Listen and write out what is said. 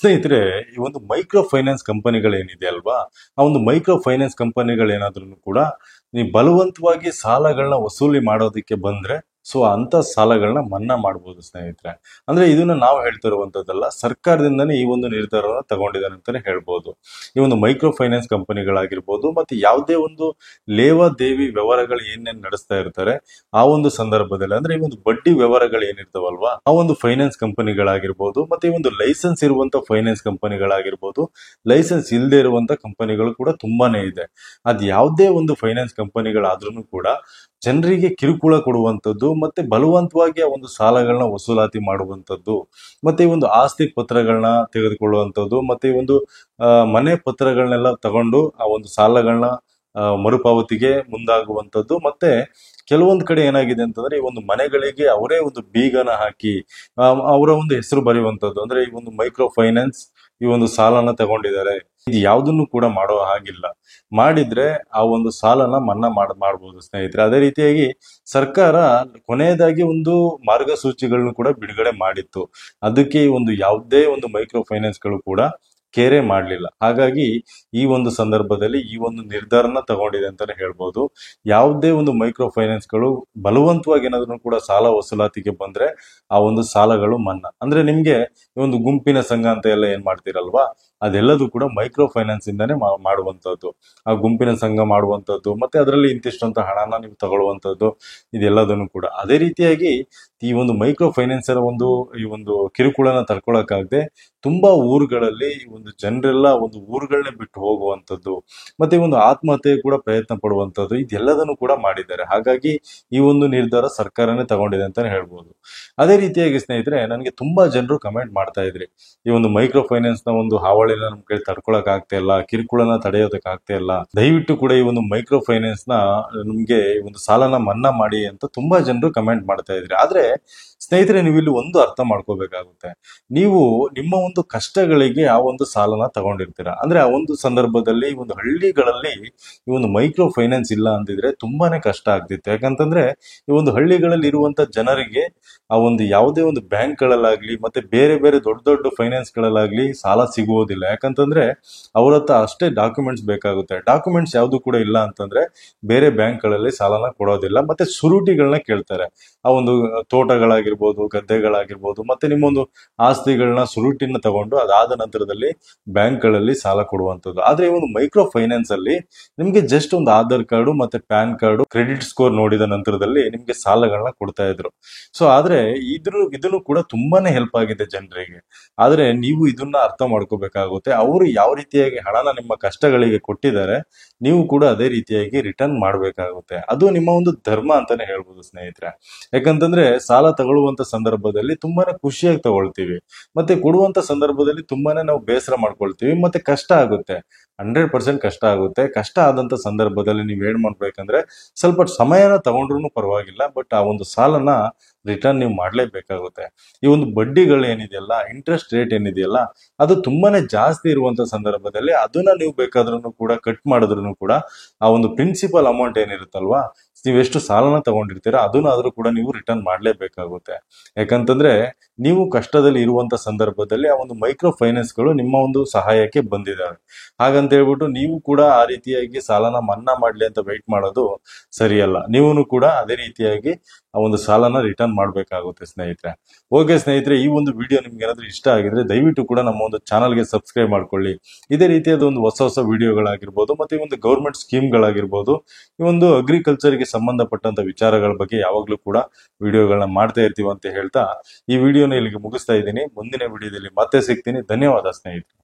ಸ್ನೇಹಿತರೆ, ಈ ಒಂದು ಮೈಕ್ರೋ ಫೈನಾನ್ಸ್ ಕಂಪನಿಗಳೇನಿದೆ ಅಲ್ವಾ, ಆ ಒಂದು ಮೈಕ್ರೋ ಫೈನಾನ್ಸ್ ಕಂಪನಿಗಳೇನಾದ್ರೂ ಕೂಡ ನೀವು ಬಲವಂತವಾಗಿ ಸಾಲಗಳನ್ನ ವಸೂಲಿ ಮಾಡೋದಕ್ಕೆ ಬಂದ್ರೆ ಅಂತ ಸಾಲಗಳನ್ನ ಮನ್ನಾ ಮಾಡಬಹುದು ಸ್ನೇಹಿತರೆ. ಅಂದ್ರೆ ಇದನ್ನ ನಾವು ಹೇಳ್ತಿರುವಂತದ್ದಲ್ಲ, ಸರ್ಕಾರದಿಂದನೇ ಈ ಒಂದು ನಿರ್ಧಾರವನ್ನು ತಗೊಂಡಿದ್ದಾರೆ ಅಂತಾನೆ ಹೇಳ್ಬೋದು. ಈ ಒಂದು ಮೈಕ್ರೋ ಫೈನಾನ್ಸ್ ಕಂಪನಿಗಳಾಗಿರ್ಬೋದು ಮತ್ತೆ ಯಾವುದೇ ಒಂದು ಲೇವಾದೇವಿ ವ್ಯವಹಾರಗಳು ಏನೇನ್ ನಡೆಸ್ತಾ ಇರ್ತಾರೆ ಆ ಒಂದು ಸಂದರ್ಭದಲ್ಲಿ, ಅಂದ್ರೆ ಈ ಒಂದು ಬಡ್ಡಿ ವ್ಯವಹಾರಗಳು ಏನಿರ್ತಾವಲ್ವಾ, ಆ ಒಂದು ಫೈನಾನ್ಸ್ ಕಂಪನಿಗಳಾಗಿರ್ಬೋದು ಮತ್ತೆ ಈ ಒಂದು ಲೈಸೆನ್ಸ್ ಇರುವಂತ ಫೈನಾನ್ಸ್ ಕಂಪನಿಗಳಾಗಿರ್ಬೋದು, ಲೈಸೆನ್ಸ್ ಇಲ್ಲದೆ ಇರುವಂತ ಕಂಪನಿಗಳು ಕೂಡ ತುಂಬಾನೇ ಇದೆ. ಅದ್ ಯಾವುದೇ ಒಂದು ಫೈನಾನ್ಸ್ ಕಂಪನಿಗಳಾದ್ರೂ ಕೂಡ ಜನರಿಗೆ ಕಿರುಕುಳ ಕೊಡುವಂಥದ್ದು ಮತ್ತೆ ಬಲವಂತವಾಗಿ ಆ ಒಂದು ಸಾಲಗಳನ್ನ ವಸೂಲಾತಿ ಮಾಡುವಂಥದ್ದು, ಮತ್ತೆ ಈ ಒಂದು ಆಸ್ತಿ ಪತ್ರಗಳನ್ನ ತೆಗೆದುಕೊಳ್ಳುವಂಥದ್ದು, ಮತ್ತೆ ಈ ಒಂದು ಮನೆ ಪತ್ರಗಳನ್ನೆಲ್ಲ ತಗೊಂಡು ಆ ಒಂದು ಸಾಲಗಳನ್ನ ಮರುಪಾವತಿಗೆ ಮುಂದಾಗುವಂಥದ್ದು. ಮತ್ತೆ ಕೆಲವೊಂದು ಕಡೆ ಏನಾಗಿದೆ ಅಂತಂದ್ರೆ ಈ ಒಂದು ಮನೆಗಳಿಗೆ ಅವರೇ ಒಂದು ಬೀಗನ ಹಾಕಿ ಅವರ ಒಂದು ಹೆಸರು ಬರೆಯುವಂಥದ್ದು. ಅಂದ್ರೆ ಈ ಒಂದು ಮೈಕ್ರೋ ಫೈನಾನ್ಸ್ ಈ ಒಂದು ಸಾಲನ ತಗೊಂಡಿದ್ದಾರೆ, ಇದು ಯಾವುದನ್ನು ಕೂಡ ಮಾಡೋ ಹಾಗಿಲ್ಲ. ಮಾಡಿದ್ರೆ ಆ ಒಂದು ಸಾಲನ ಮನ್ನಾ ಮಾಡಬಹುದು ಸ್ನೇಹಿತರೆ. ಅದೇ ರೀತಿಯಾಗಿ ಸರ್ಕಾರ ಕೊನೆಯದಾಗಿ ಒಂದು ಮಾರ್ಗಸೂಚಿಗಳನ್ನು ಕೂಡ ಬಿಡುಗಡೆ ಮಾಡಿತ್ತು. ಅದಕ್ಕೆ ಈ ಒಂದು ಯಾವುದೇ ಒಂದು ಮೈಕ್ರೋ ಫೈನಾನ್ಸ್ಗಳು ಕೂಡ ಕೇರೆ ಮಾಡಲಿಲ್ಲ. ಹಾಗಾಗಿ ಈ ಒಂದು ಸಂದರ್ಭದಲ್ಲಿ ಈ ಒಂದು ನಿರ್ಧಾರನ ತಗೊಂಡಿದೆ ಅಂತಾನೆ ಹೇಳ್ಬೋದು. ಯಾವುದೇ ಒಂದು ಮೈಕ್ರೋ ಫೈನಾನ್ಸ್ಗಳು ಬಲವಂತವಾಗಿ ಏನಾದ್ರೂ ಕೂಡ ಸಾಲ ವಸೂಲಾತಿಗೆ ಬಂದ್ರೆ ಆ ಒಂದು ಸಾಲಗಳು ಮನ್ನಾ. ಅಂದ್ರೆ ನಿಮ್ಗೆ ಈ ಒಂದು ಗುಂಪಿನ ಸಂಘ ಅಂತ ಎಲ್ಲ ಏನ್ ಮಾಡ್ತೀರಲ್ವಾ, ಅದೆಲ್ಲದೂ ಕೂಡ ಮೈಕ್ರೋ ಫೈನಾನ್ಸ್ ಇಂದಾನೆ ಮಾಡುವಂತದ್ದು. ಆ ಗುಂಪಿನ ಸಂಘ ಮಾಡುವಂತದ್ದು ಮತ್ತೆ ಅದರಲ್ಲಿ ಇಂತಿಷ್ಟು ಅಂತ ಹಣನ ನೀವು ತಗೊಳ್ಳುವಂತದ್ದು, ಇದೆಲ್ಲದನ್ನು ಕೂಡ. ಅದೇ ರೀತಿಯಾಗಿ ಈ ಒಂದು ಮೈಕ್ರೋ ಫೈನಾನ್ಸರ್ ಈ ಒಂದು ಕಿರುಕುಳನ ತಡ್ಕೊಳಕ್ಕಾಗದೆ ತುಂಬಾ ಊರುಗಳಲ್ಲಿ ಈ ಒಂದು ಜನರೆಲ್ಲ ಒಂದು ಊರುಗಳನ್ನೇ ಬಿಟ್ಟು ಹೋಗುವಂತದ್ದು, ಮತ್ತೆ ಈ ಒಂದು ಆತ್ಮಹತ್ಯೆ ಕೂಡ ಪ್ರಯತ್ನ ಪಡುವಂತದ್ದು, ಇದೆಲ್ಲದನ್ನು ಕೂಡ ಮಾಡಿದ್ದಾರೆ. ಹಾಗಾಗಿ ಈ ಒಂದು ನಿರ್ಧಾರ ಸರ್ಕಾರನೇ ತಗೊಂಡಿದೆ ಅಂತಾನೆ ಹೇಳ್ಬೋದು. ಅದೇ ರೀತಿಯಾಗಿ ಸ್ನೇಹಿತರೆ, ನನಗೆ ತುಂಬಾ ಜನರು ಕಮೆಂಟ್ ಮಾಡ್ತಾ ಇದ್ರಿ, ಈ ಒಂದು ಮೈಕ್ರೋ ಫೈನಾನ್ಸ್ ನ ಒಂದು ಹಾವಳಿನ ನಮ್ ಕೈ ತಡ್ಕೊಳಕ್ ಆಗ್ತಾ ಇಲ್ಲ, ಕಿರುಕುಳನ ತಡೆಯೋದಕ್ ಆಗ್ತಾ ಇಲ್ಲ, ದಯವಿಟ್ಟು ಕೂಡ ಈ ಒಂದು ಮೈಕ್ರೋ ಫೈನಾನ್ಸ್ ನ ನಮ್ಗೆ ಒಂದು ಸಾಲನ ಮನ್ನಾ ಮಾಡಿ ಅಂತ ತುಂಬಾ ಜನರು ಕಮೆಂಟ್ ಮಾಡ್ತಾ ಇದ್ರಿ. ಆದ್ರೆ ಸ್ನೇಹಿತರೆ, ನೀವು ಇಲ್ಲಿ ಒಂದು ಅರ್ಥ ಮಾಡ್ಕೋಬೇಕಾಗುತ್ತೆ. ನೀವು ನಿಮ್ಮ ಒಂದು ಕಷ್ಟಗಳಿಗೆ ಆ ಒಂದು ಸಾಲನ ತಗೊಂಡಿರ್ತೀರಾ. ಅಂದ್ರೆ ಆ ಒಂದು ಸಂದರ್ಭದಲ್ಲಿ ಈ ಒಂದು ಹಳ್ಳಿಗಳಲ್ಲಿ ಈ ಒಂದು ಮೈಕ್ರೋ ಫೈನಾನ್ಸ್ ಇಲ್ಲ ಅಂದಿದ್ರೆ ತುಂಬಾನೇ ಕಷ್ಟ ಆಗ್ತಿತ್ತು. ಯಾಕಂತಂದ್ರೆ ಈ ಒಂದು ಹಳ್ಳಿಗಳಲ್ಲಿ ಇರುವಂತ ಜನರಿಗೆ ಆ ಒಂದು ಯಾವುದೇ ಒಂದು ಬ್ಯಾಂಕ್ ಗಳಲ್ಲಾಗ್ಲಿ ಮತ್ತೆ ಬೇರೆ ಬೇರೆ ದೊಡ್ಡ ದೊಡ್ಡ ಫೈನಾನ್ಸ್ ಗಳಲ್ಲಾಗ್ಲಿ ಸಾಲ ಸಿಗುವುದಿಲ್ಲ. ಯಾಕಂತಂದ್ರೆ ಅವ್ರ ಹತ್ರ ಅಷ್ಟೇ ಡಾಕ್ಯುಮೆಂಟ್ಸ್ ಬೇಕಾಗುತ್ತೆ. ಡಾಕ್ಯುಮೆಂಟ್ಸ್ ಯಾವ್ದು ಕೂಡ ಇಲ್ಲ ಅಂತಂದ್ರೆ ಬೇರೆ ಬ್ಯಾಂಕ್ ಗಳಲ್ಲಿ ಸಾಲನ ಕೊಡೋದಿಲ್ಲ. ಮತ್ತೆ ಸುರುಟಿಗಳನ್ನ ಕೇಳ್ತಾರೆ. ಆ ಒಂದು ತೋಟಗಳಾಗಿರ್ಬೋದು, ಗದ್ದೆಗಳಾಗಿರ್ಬೋದು, ಮತ್ತೆ ನಿಮ್ಮೊಂದು ಆಸ್ತಿಗಳನ್ನ ಸುರುಟಿನ ತಗೊಂಡು ಅದಾದ ನಂತರದಲ್ಲಿ ಬ್ಯಾಂಕ್ ಗಳಲ್ಲಿ ಸಾಲ ಕೊಡುವಂತದ್ದು. ಆದ್ರೆ ಈ ಒಂದು ಮೈಕ್ರೋ ಫೈನಾನ್ಸ್ ಅಲ್ಲಿ ನಿಮ್ಗೆ ಜಸ್ಟ್ ಒಂದು ಆಧಾರ್ ಕಾರ್ಡು ಮತ್ತೆ ಪ್ಯಾನ್ ಕಾರ್ಡು, ಕ್ರೆಡಿಟ್ ಸ್ಕೋರ್ ನೋಡಿದ ನಂತರದಲ್ಲಿ ನಿಮ್ಗೆ ಸಾಲಗಳನ್ನ ಕೊಡ್ತಾ ಇದ್ರು. ಆದ್ರೆ ಇದನ್ನು ಕೂಡ ತುಂಬಾನೇ ಹೆಲ್ಪ್ ಆಗಿದೆ ಜನರಿಗೆ. ಆದ್ರೆ ನೀವು ಇದನ್ನ ಅರ್ಥ ಮಾಡ್ಕೋಬೇಕಾಗುತ್ತೆ. ಅವರು ಯಾವ ರೀತಿಯಾಗಿ ಹಣನ ನಿಮ್ಮ ಕಷ್ಟಗಳಿಗೆ ಕೊಟ್ಟಿದ್ದಾರೆ, ನೀವು ಕೂಡ ಅದೇ ರೀತಿಯಾಗಿ ರಿಟರ್ನ್ ಮಾಡ್ಬೇಕಾಗುತ್ತೆ. ಅದು ನಿಮ್ಮ ಒಂದು ಧರ್ಮ ಅಂತಾನೆ ಹೇಳ್ಬೋದು ಸ್ನೇಹಿತರೆ. ಯಾಕಂತಂದ್ರೆ ಸಾಲ ತಗೊಳ್ಳುವಂತ ಸಂದರ್ಭದಲ್ಲಿ ತುಂಬಾನೇ ಖುಷಿಯಾಗಿ ತಗೊಳ್ತೀವಿ, ಮತ್ತೆ ಕೊಡುವಂತ ಸಂದರ್ಭದಲ್ಲಿ ತುಂಬಾನೇ ನಾವು ಬೇಸರ ಮಾಡ್ಕೊಳ್ತೀವಿ, ಮತ್ತೆ ಕಷ್ಟ ಆಗುತ್ತೆ. 100% ಕಷ್ಟ ಆಗುತ್ತೆ. ಕಷ್ಟ ಆದಂತ ಸಂದರ್ಭದಲ್ಲಿ ನೀವ್ ಏನ್ ಮಾಡ್ಬೇಕಂದ್ರೆ ಸ್ವಲ್ಪ ಸಮಯನ ತಗೊಂಡ್ರು ಪರವಾಗಿಲ್ಲ, ಬಟ್ ಆ ಒಂದು ಸಾಲನ ರಿಟರ್ನ್ ನೀವು ಮಾಡ್ಲೇಬೇಕಾಗುತ್ತೆ. ಈ ಒಂದು ಬಡ್ಡಿಗಳು ಏನಿದೆಯಲ್ಲ, ಇಂಟ್ರೆಸ್ಟ್ ರೇಟ್ ಏನಿದೆಯಲ್ಲ, ಅದು ತುಂಬಾನೇ ಜಾಸ್ತಿ ಇರುವಂತ ಸಂದರ್ಭದಲ್ಲಿ ಅದನ್ನ ನೀವು ಬೇಕಾದ್ರೂ ಕೂಡ ಕಟ್ ಮಾಡಿದ್ರು ಕೂಡ ಆ ಒಂದು ಪ್ರಿನ್ಸಿಪಲ್ ಅಮೌಂಟ್ ಏನಿರುತ್ತಲ್ವಾ, ನೀವೆಷ್ಟು ಸಾಲನ ತಗೊಂಡಿರ್ತೀರಾ ಅದನ್ನಾದ್ರೂ ಕೂಡ ನೀವು ರಿಟರ್ನ್ ಮಾಡ್ಲೇಬೇಕಾಗುತ್ತೆ. ಯಾಕಂತಂದ್ರೆ ನೀವು ಕಷ್ಟದಲ್ಲಿ ಇರುವಂತ ಸಂದರ್ಭದಲ್ಲಿ ಆ ಒಂದು ಮೈಕ್ರೋ ಫೈನಾನ್ಸ್ ಗಳು ನಿಮ್ಮ ಒಂದು ಸಹಾಯಕ್ಕೆ ಬಂದಿದ್ದಾವೆ. ಹಾಗಂತ ಹೇಳ್ಬಿಟ್ಟು ನೀವು ಕೂಡ ಆ ರೀತಿಯಾಗಿ ಸಾಲನ ಮನ್ನಾ ಮಾಡ್ಲಿ ಅಂತ ವೆಯ್ಟ್ ಮಾಡೋದು ಸರಿಯಲ್ಲ. ನೀವು ಕೂಡ ಅದೇ ರೀತಿಯಾಗಿ ಆ ಒಂದು ಸಾಲನ ರಿಟರ್ನ್ ಮಾಡ್ಬೇಕಾಗುತ್ತೆ ಸ್ನೇಹಿತರೆ. ಓಕೆ ಸ್ನೇಹಿತರೆ, ಈ ಒಂದು ವಿಡಿಯೋ ನಿಮ್ಗೆ ಏನಾದ್ರೂ ಇಷ್ಟ ಆಗಿದ್ರೆ ದಯವಿಟ್ಟು ಕೂಡ ನಮ್ಮ ಒಂದು ಚಾನಲ್ಗೆ ಸಬ್ಸ್ಕ್ರೈಬ್ ಮಾಡ್ಕೊಳ್ಳಿ. ಇದೇ ರೀತಿಯಾದ ಒಂದು ಹೊಸ ಹೊಸ ವಿಡಿಯೋಗಳಾಗಿರ್ಬೋದು, ಮತ್ತೆ ಈ ಒಂದು ಗೌರ್ಮೆಂಟ್ ಸ್ಕೀಮ್ಗಳಾಗಿರ್ಬೋದು, ಈ ಒಂದು ಅಗ್ರಿಕಲ್ಚರ್ಗೆ ಸಂಬಂಧಪಟ್ಟಂತ ವಿಚಾರಗಳ ಬಗ್ಗೆ ಯಾವಾಗ್ಲೂ ಕೂಡ ವಿಡಿಯೋಗಳನ್ನ ಮಾಡ್ತಾ ಇರ್ತೀವಿ ಅಂತ ಹೇಳ್ತಾ ಈ ವಿಡಿಯೋನ ಇಲ್ಲಿಗೆ ಮುಗಿಸ್ತಾ ಇದ್ದೀನಿ. ಮುಂದಿನ ವಿಡಿಯೋದಲ್ಲಿ ಮತ್ತೆ ಸಿಗ್ತೀನಿ. ಧನ್ಯವಾದ ಸ್ನೇಹಿತರೆ.